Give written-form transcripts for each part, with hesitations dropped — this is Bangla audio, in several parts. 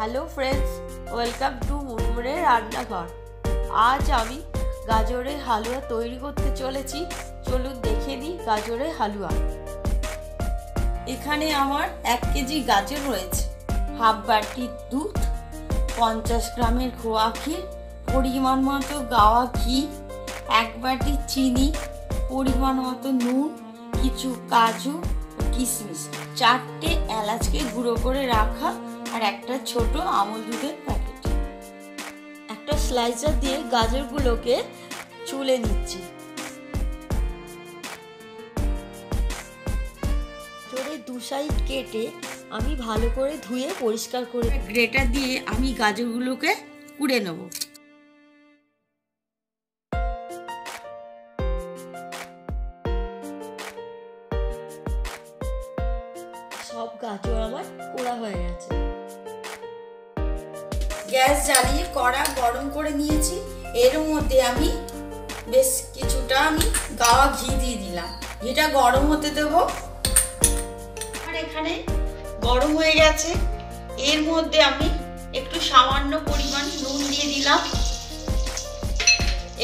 হ্যালো ফ্রেন্ডস, ওয়েলকাম টু মুনমুনের রান্নাঘর। আজ আমি গাজরের হালুয়া তৈরি করতে চলেছি। চলুন দেখে নিই গাজরের হালুয়া। এখানে আমার 1 কেজি গাজর রয়েছে, হাফ বাটি দুধ, 50 গ্রামের খোয়া ক্ষীর, পরিমাণ মতো গাওয়া ঘি, 1 বাটি চিনি, পরিমাণ মতো নুন, কিছু কাজু, কিশমিশ, 4টে এলাচকে গুঁড়ো করে রাখা আর একটা ছোট আমুল দুধের প্যাকেট। একটা স্লাইসার দিয়ে গাজরগুলোকে চুলে নিচ্ছি। জোরে 2 সাইড কেটে আমি ভালো করে ধুয়ে পরিষ্কার করে গ্রেটার দিয়ে আমি গাজরগুলোকে কুড়ে নেব। সব গাজর আমার কোড়া হয়ে গেছে। গ্যাস জ্বালিয়ে কড়া গরম করে নিয়েছি। এর মধ্যে আমি বেশ কিছুটা গাওয়া ঘি দিয়ে দিলাম। ঘিটা গরম হতে দেব। আর এখানে গরম হয়ে গেছে। এর মধ্যে আমি একটু সামান্য পরিমাণ নুন দিয়ে দিলাম।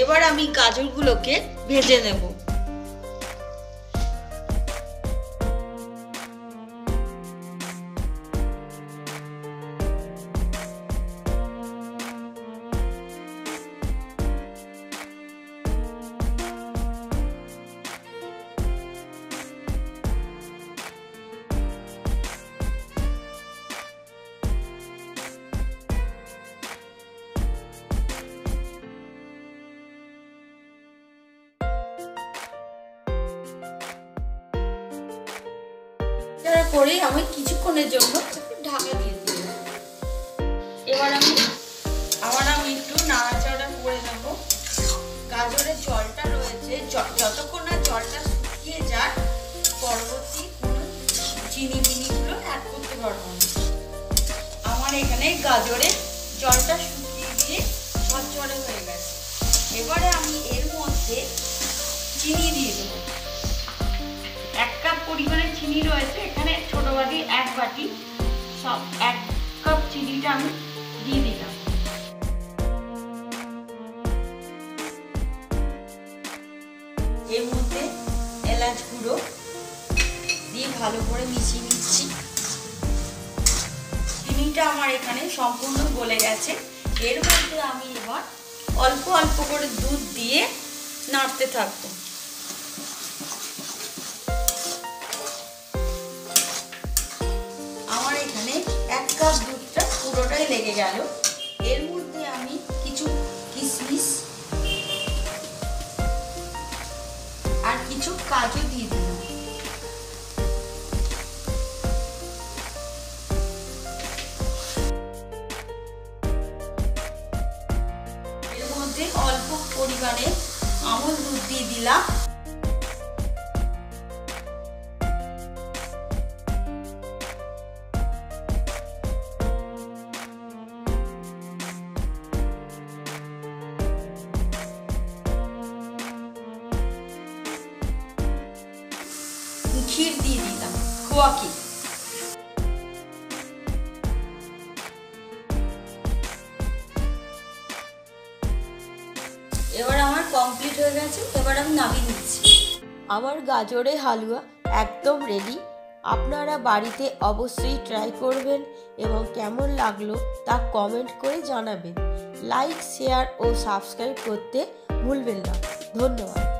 এবার আমি গাজরগুলোকে ভেজে নেব। করে আমি কিছুক্ষণের জন্য ঢাকা দিয়ে দিলাম। এবার আমি একটু নাড়াচাড়া করে নেব। গাজরের জলটা রয়েছে, যতক্ষণ না জলটা শুকিয়ে যায় পরবর্তী কোনো চিনিগুলো অ্যাড করতে পারবো না। আমার এখানে গাজরের জলটা শুকিয়ে দিয়ে ঝরঝরে হয়ে গেছে। এবারে আমি এর মধ্যে চিনি দিয়ে দেবো। 1 কাপ পরিমাণে চিনি রয়েছে, এখানে ছোট বাটি 1 বাটি, সব 1 কাপ চিনিটা আমি দিয়ে দিলাম। এর মধ্যে এলাচ গুঁড়ো দিয়ে ভালো করে মিশিয়ে নিচ্ছি। চিনিটা আমার এখানে সম্পূর্ণ গলে গেছে। এর মধ্যে আমি এবার অল্প অল্প করে দুধ দিয়ে নাড়তে থাকবো। আমার এখানে 1 কাপ দুধটা পুরোটাই লেগে গেল। এর মধ্যে আমি কিছু কিশমিশ আর কিছু কাজু দিয়ে দিলাম। এর মধ্যে অল্প পরিমাণে আমুল দুধ দিয়ে দিলাম। ক্ষীর দিয়ে দিলাম, খোয়া ক্ষীর। এবার আমার কমপ্লিট হয়ে গেছে। এবার আমি নামিয়ে নিচ্ছি। আমার গাজরের হালুয়া একদম রেডি। আপনারা বাড়িতে অবশ্যই ট্রাই করবেন এবং কেমন লাগলো তা কমেন্ট করে জানাবেন। লাইক, শেয়ার ও সাবস্ক্রাইব করতে ভুলবেন না। ধন্যবাদ।